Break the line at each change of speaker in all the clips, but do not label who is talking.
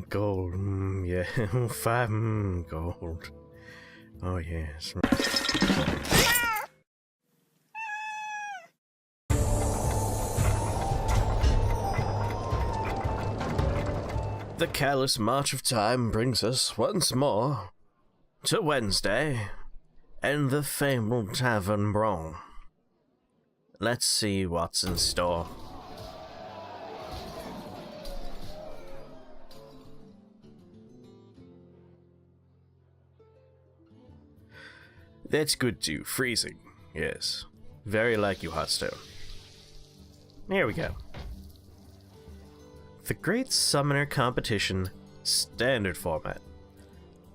Gold, yeah, 5, gold. Oh yes. The careless march of time brings us once more to Wednesday and the fabled Tavern Brawl. Let's see what's in store. That's good too. Freezing. Yes. Very like you, Hearthstone. Here we go. The Great Summoner Competition Standard Format.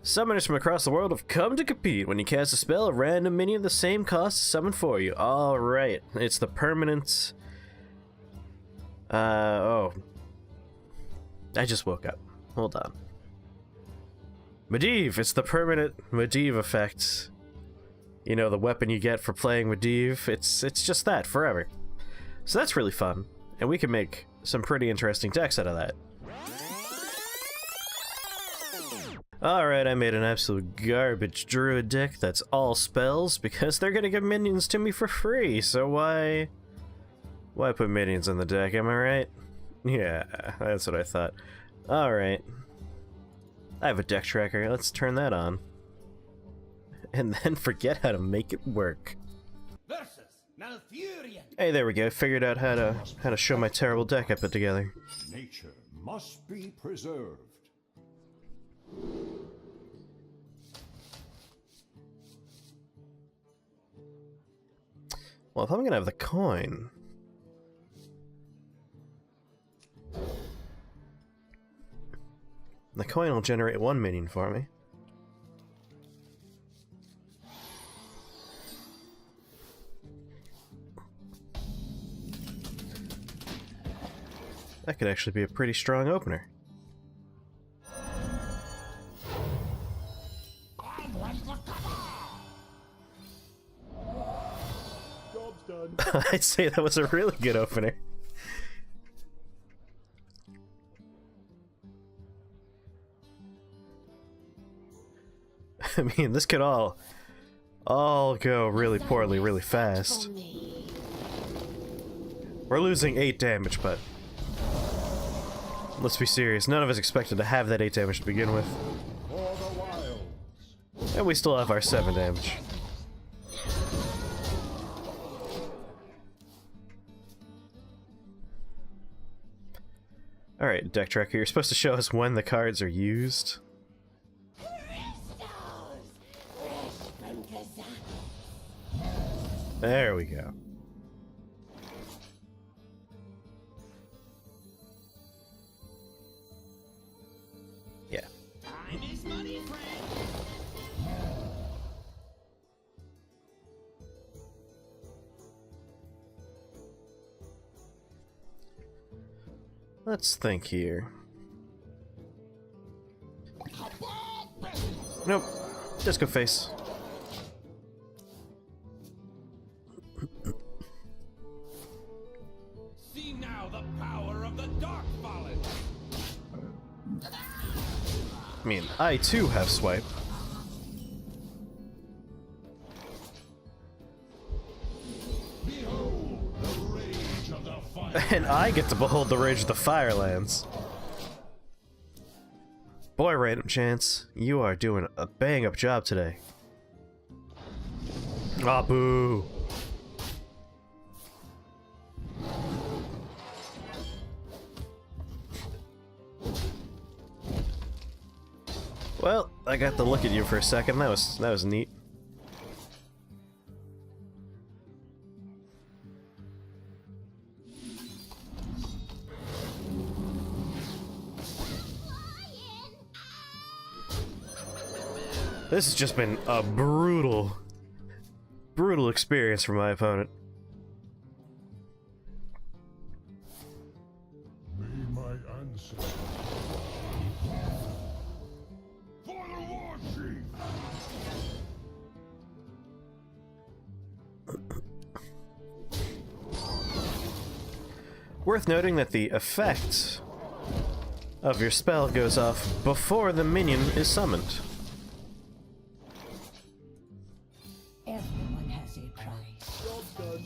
Summoners from across the world have come to compete. When you cast a spell, a random minion of the same cost is summoned for you. Alright. It's the permanent... oh. I just woke up. Hold on. Medivh! It's the permanent Medivh effect. You know, the weapon you get for playing Medivh. It's just that, forever. So that's really fun. And we can make some pretty interesting decks out of that. Alright, I made an absolute garbage druid deck that's all spells because they're gonna give minions to me for free, so why put minions in the deck, am I right? Yeah, that's what I thought. Alright. I have a deck tracker, let's turn that on. And then forget how to make it work. Hey, there we go. Figured out how to show my terrible deck I put together.
Nature must be preserved.
Well, if I'm gonna have the coin, the coin will generate one minion for me. That could actually be a pretty strong opener.
Job's done.
I'd say that was a really good opener. I mean, this could all go really poorly really fast. We're losing 8 damage, but let's be serious, none of us expected to have that 8 damage to begin with. And we still have our 7 damage. Alright, deck tracker, you're supposed to show us when the cards are used. There we go. Yeah. Time is money, friend. Let's think here. Nope. Disco face.
See now the power of the Dark Fallen.
I mean, I too have swipe.
Behold the rage of the fire.
And I get to behold the rage of the Firelands. Boy, Random Chance, you are doing a bang-up job today. Aw, boo. Well, I got to look at you for a second. That was neat. This has just been a brutal experience for my opponent.
May my ancestors for the war chief.
Worth noting that the effect of your spell goes off before the minion is summoned.
Everyone has a price.
Job's done.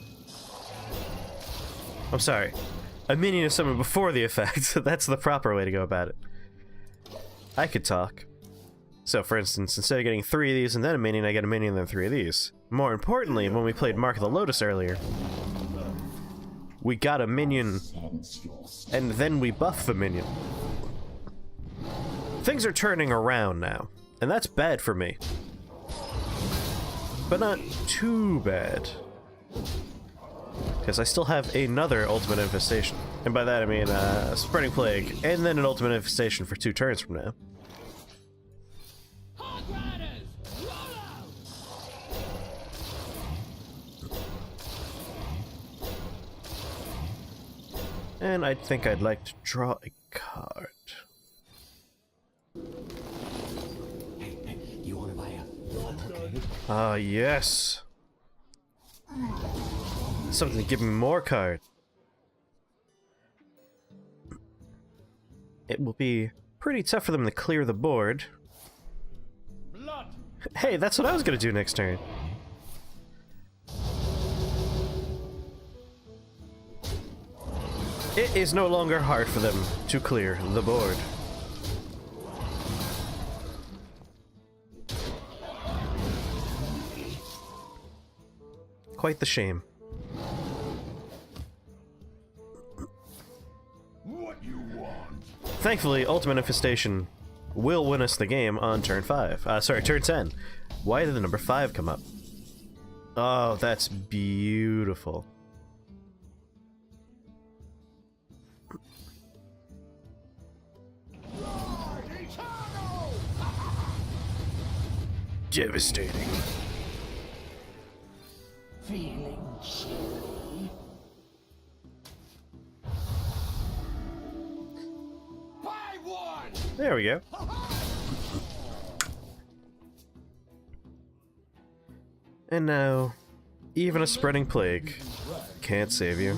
I'm sorry. A minion is summoned before the effect. That's the proper way to go about it. I could talk. So, for instance, instead of getting 3 of these and then a minion, I get a minion and then 3 of these. More importantly, when we played Mark of the Lotus earlier, we got a minion, and then we buff the minion. Things are turning around now, and that's bad for me. But not too bad. Because I still have another Ultimate Infestation. And by that I mean Spreading Plague, and then an Ultimate Infestation for 2 turns from now.
Hog Riders, roll out!
And I think I'd like to draw a card.
You want to buy a...
Ah, yes! Something to give me more card. It will be pretty tough for them to clear the board.
Blood!
Hey, that's what I was gonna do next turn. It is no longer hard for them to clear the board. Quite the shame.
What you want?
Thankfully, Ultimate Infestation will win us the game on turn 5. Sorry, turn 10. Why did the number 5 come up? Oh, that's beautiful. Devastating.
Feeling chilly.
Buy one!
There we go. And now, even a Spreading Plague can't save you.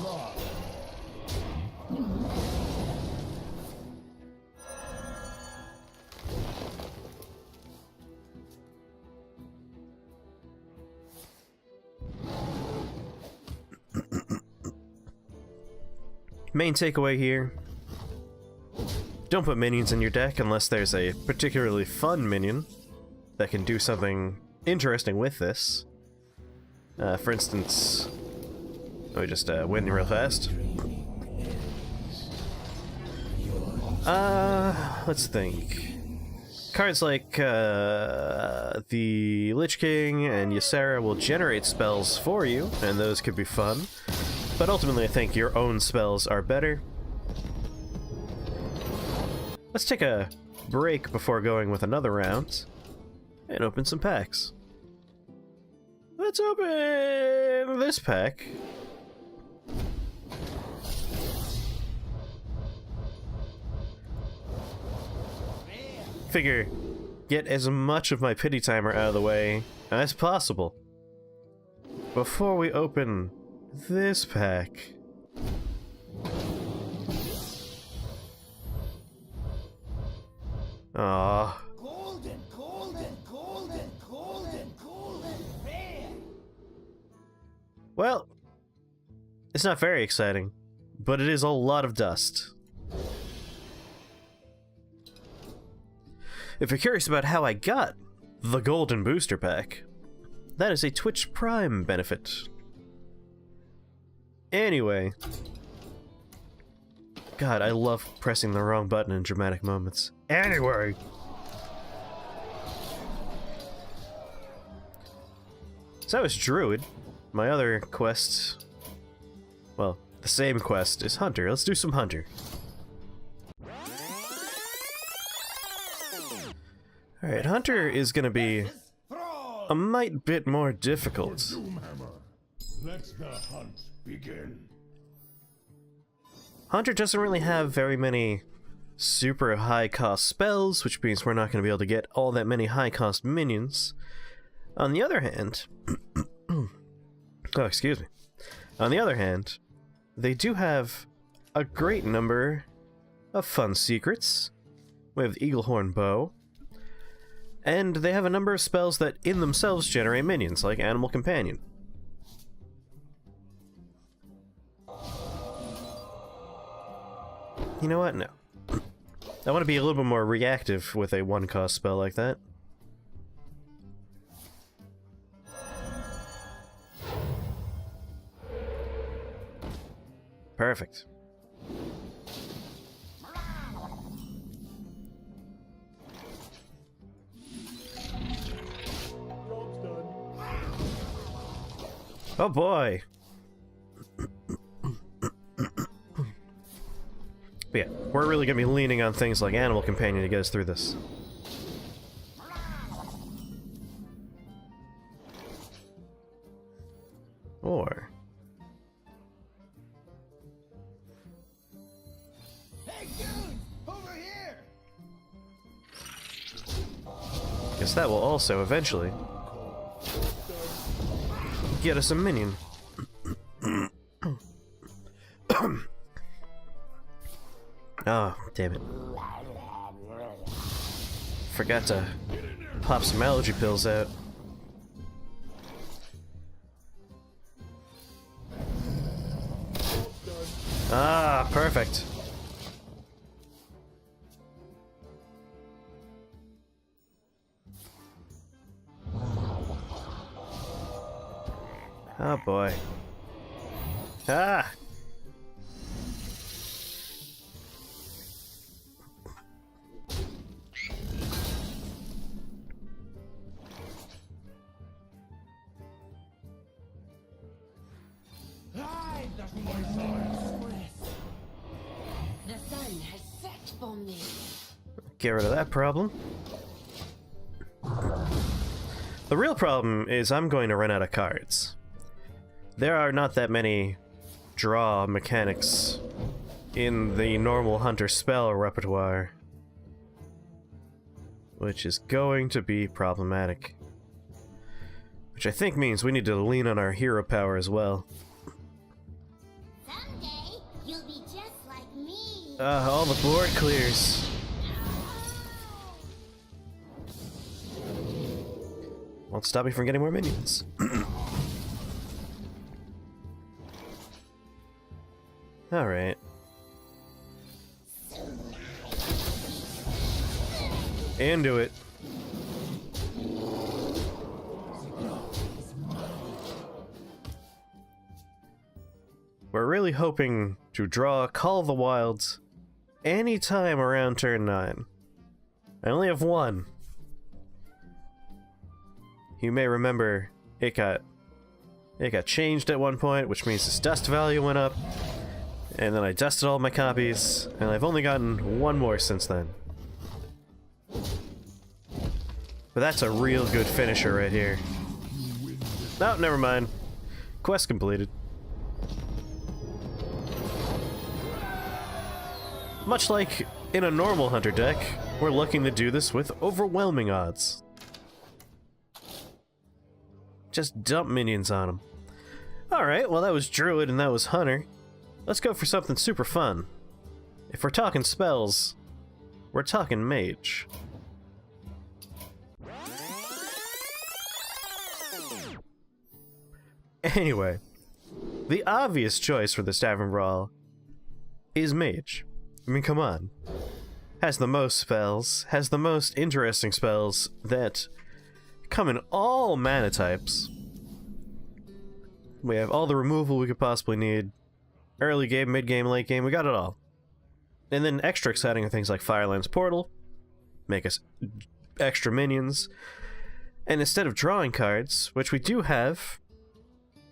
Main takeaway here: don't put minions in your deck unless there's a particularly fun minion that can do something interesting with this. For instance, let me just win real fast. Let's think. Cards like the Lich King and Ysera will generate spells for you, and those could be fun. But ultimately, I think your own spells are better. Let's take a break before going with another round and open some packs. Let's open this pack. Figure, get as much of my pity timer out of the way as possible before we open this pack. Aww.
Golden, golden, golden, golden, golden, rare.
Well, it's not very exciting, but it is a lot of dust. If you're curious about how I got the Golden Booster Pack, that is a Twitch Prime benefit. Anyway. God, I love pressing the wrong button in dramatic moments. Anyway. So I was Druid. My other quest... well, the same quest is Hunter. Let's do some Hunter. Alright, Hunter is gonna be a mite bit more difficult.
Doomhammer. Let the hunt begin.
Hunter doesn't really have very many super high cost spells, which means we're not going to be able to get all that many high cost minions. On the other hand, oh, excuse me. On the other hand, they do have a great number of fun secrets. We have the Eaglehorn Bow. And they have a number of spells that in themselves generate minions, like Animal Companion. You know what? No. I want to be a little bit more reactive with a one-cost spell like that. Perfect. Oh boy! But yeah, we're really gonna be leaning on things like Animal Companion to get us through this. Or...
Hey, dude! Over here!
guess that will also eventually get us a minion. Oh, damn it. Forgot to pop some allergy pills out. Ah, perfect. Oh boy. Ah!
The sun has set for me.
Get rid of that problem. The real problem is I'm going to run out of cards. There are not that many draw mechanics in the normal hunter spell repertoire, which is going to be problematic. Which I think means we need to lean on our hero power as well.
Someday you'll be just like me.
All the board clears. Won't stop me from getting more minions. Alright. Into it. We're really hoping to draw Call of the Wilds anytime around turn 9. I only have one. You may remember it got changed at one point, which means its dust value went up. And then I dusted all my copies, and I've only gotten one more since then. But that's a real good finisher right here. No, never mind. Quest completed. Much like in a normal hunter deck, we're looking to do this with overwhelming odds. Just dump minions on them. Alright, well that was Druid and that was Hunter. Let's go for something super fun. If we're talking spells, we're talking Mage. Anyway, the obvious choice for this Tavern Brawl is Mage. I mean, come on. Has the most spells, has the most interesting spells that come in all mana types. We have all the removal we could possibly need. Early game, mid game, late game, we got it all. And then extra exciting are things like Fireland's Portal, make us extra minions. And instead of drawing cards, which we do have,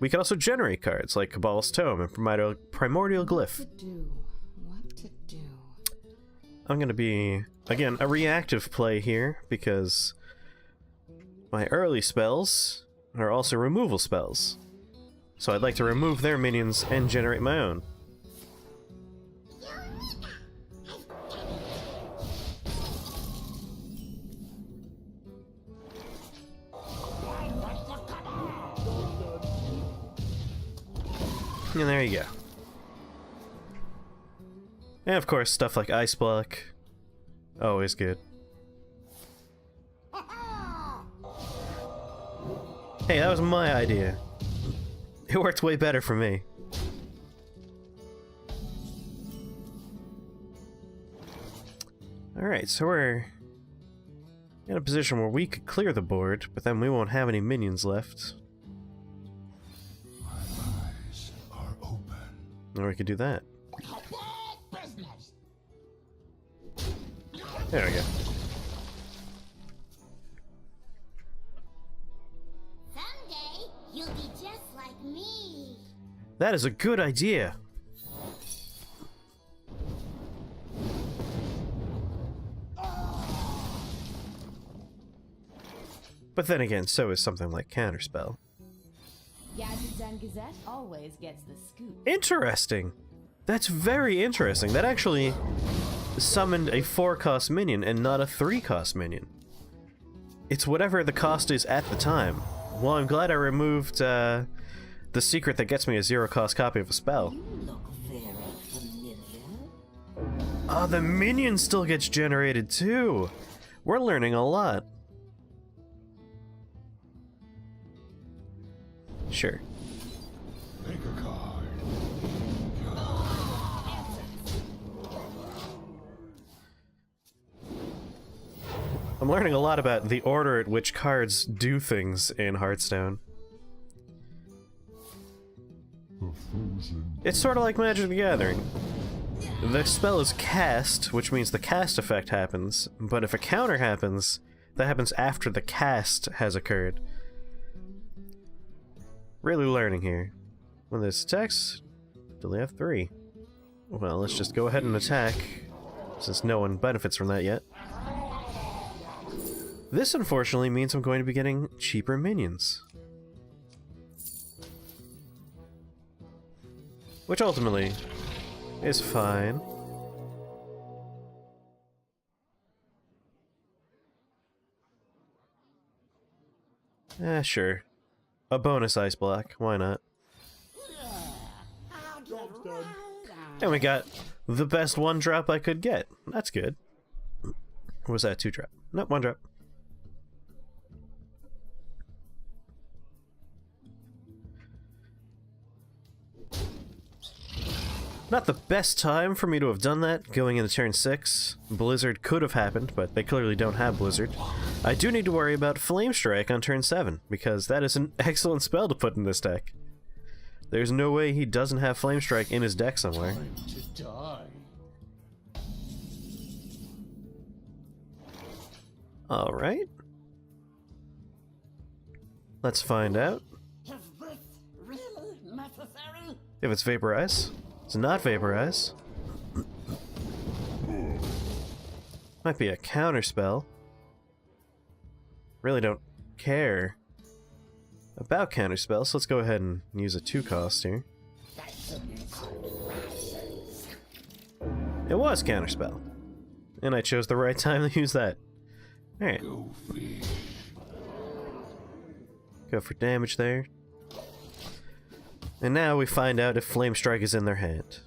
we can also generate cards like Cabal's Tome and Primordial Glyph.
What to do?
I'm gonna be, again, a reactive play here, because my early spells are also removal spells. So I'd like to remove their minions and generate my own. And there you go. And of course, stuff like Ice Block. Always good. Hey, that was my idea. It worked way better for me. Alright, so we're in a position where we could clear the board, but then we won't have any minions left.
My eyes are open.
Or we could do that. There we go.
Someday, you'll be just like me.
That is a good idea. But then again, so is something like Counterspell.
Gadgets and Gazette always gets the scoop.
Interesting. That's very interesting. That actually summoned a 4-cost minion and not a 3-cost minion. It's whatever the cost is at the time. Well, I'm glad I removed the secret that gets me a 0-cost copy of a spell.
You look very familiar.
Oh, the minion still gets generated too. We're learning a lot. Sure.
Pick a card.
I'm learning a lot about the order at which cards do things in Hearthstone. It's sort of like Magic the Gathering. The spell is cast, which means the cast effect happens, but if a counter happens, that happens after the cast has occurred. Really learning here. When this attacks, delay F3. Well, let's just go ahead and attack, since no one benefits from that yet. This unfortunately means I'm going to be getting cheaper minions. Which ultimately is fine. Sure. A bonus ice block, why not? And we got the best 1-drop I could get. That's good. Or was that 2-drop? Nope, 1-drop. Not the best time for me to have done that, going into turn 6. Blizzard could have happened, but they clearly don't have Blizzard. I do need to worry about Flame Strike on turn 7, because that is an excellent spell to put in this deck. There's no way he doesn't have Flame Strike in his deck somewhere.
Time to die.
Alright. Let's find out.
Is this really necessary?
If it's Vaporize. It's not Vaporize. Might be a counter spell. Really don't care about counter spells, so let's go ahead and use a 2-cost here. It was counter spell. And I chose the right time to use that. Alright.
Go fish.
Go for damage there. And now we find out if Flame Strike is in their hand.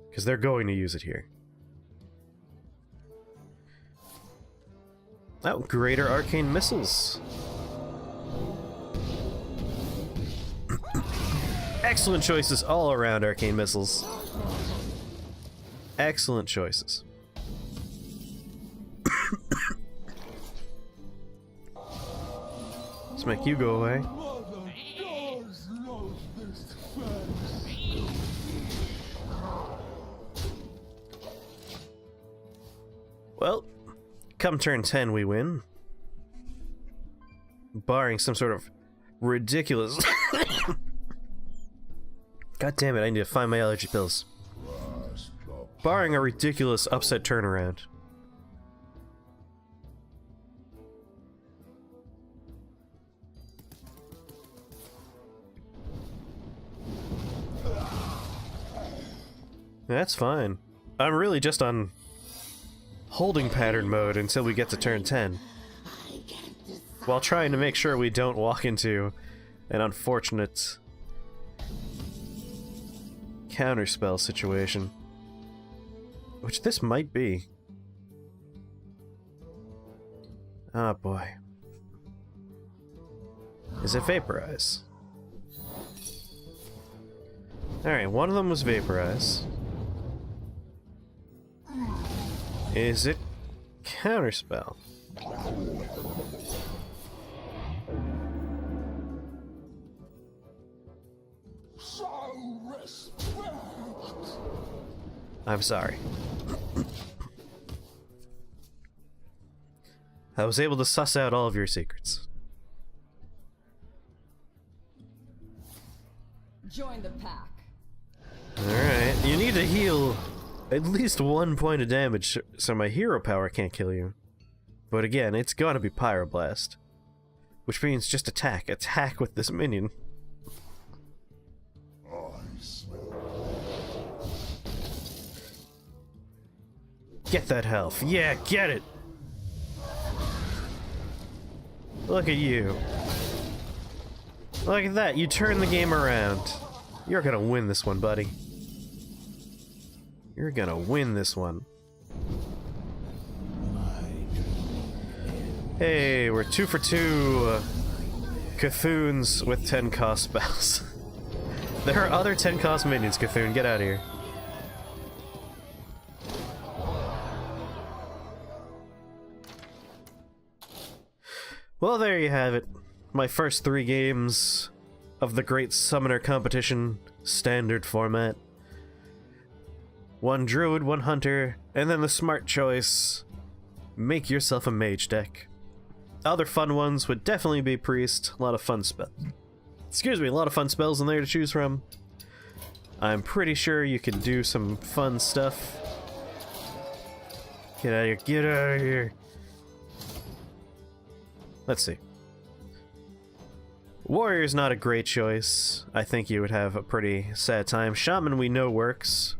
Because they're going to use it here. Oh, Greater Arcane Missiles. Excellent choices all around, Arcane Missiles. Excellent choices. Let's make you go away. Well, come turn 10 we win. Barring some sort of ridiculous... God damn it, I need to find my allergy pills. Barring a ridiculous upset turnaround. That's fine. I'm really just on holding pattern mode until we get to turn 10. While trying to make sure we don't walk into an unfortunate counterspell situation. Which this might be. Oh boy. Is it Vaporize? Alright, one of them was Vaporize. Is it Counterspell? I'm sorry. I was able to suss out all of your secrets.
Join the pack.
Alright, you need to heal at least 1 point of damage so my hero power can't kill you. But again, it's gotta be Pyroblast. Which means just attack. Attack with this minion. Get that health. Yeah, get it! Look at you. Look at that, you turn the game around. You're gonna win this one, buddy. You're gonna win this one. Hey, we're 2 for 2 Cthuns with 10 cost spells. There are other 10 cost minions, Cthulhu, get out of here. Well, there you have it. My first 3 games of the Great Summoner Competition standard format. 1 Druid, 1 Hunter, and then the smart choice. Make yourself a Mage deck. Other fun ones would definitely be Priest. A lot of fun spells. Excuse me, a lot of fun spells in there to choose from. I'm pretty sure you can do some fun stuff. Get out of here, get out of here. Let's see. Warrior's not a great choice. I think you would have a pretty sad time. Shaman we know works.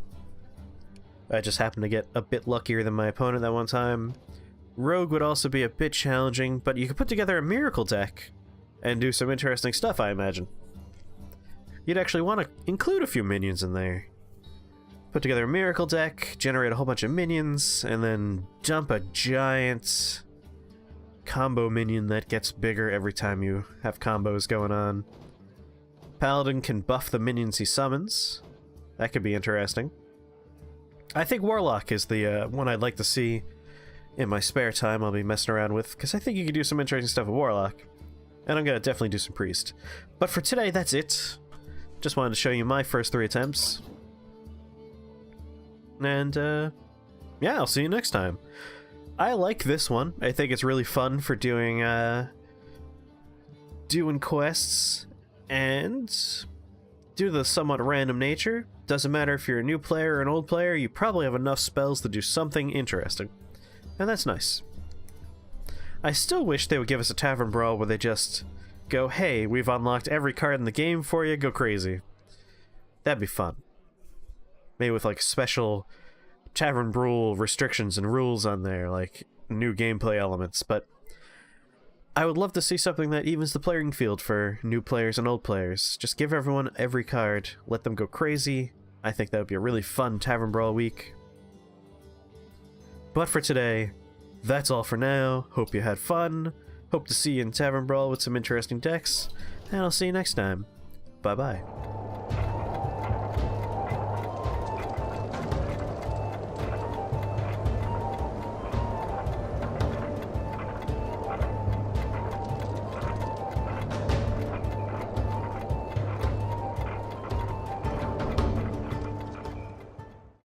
I just happened to get a bit luckier than my opponent that one time. Rogue would also be a bit challenging, but you could put together a miracle deck and do some interesting stuff, I imagine. You'd actually want to include a few minions in there. Put together a miracle deck, generate a whole bunch of minions, and then dump a giant combo minion that gets bigger every time you have combos going on. Paladin can buff the minions he summons. That could be interesting. I think Warlock is the one I'd like to see in my spare time I'll be messing around with, because I think you could do some interesting stuff with Warlock. And I'm gonna definitely do some Priest. But for today, that's it. Just wanted to show you my first 3 attempts. And, yeah, I'll see you next time. I like this one. I think it's really fun for doing quests, and due to the somewhat random nature, doesn't matter if you're a new player or an old player, you probably have enough spells to do something interesting. And that's nice. I still wish they would give us a Tavern Brawl where they just go, hey, we've unlocked every card in the game for you, go crazy. That'd be fun. Maybe with like special Tavern Brawl restrictions and rules on there, like new gameplay elements, but I would love to see something that evens the playing field for new players and old players. Just give everyone every card, let them go crazy. I think that would be a really fun Tavern Brawl week. But for today, that's all for now. Hope you had fun. Hope to see you in Tavern Brawl with some interesting decks, and I'll see you next time. Bye-bye.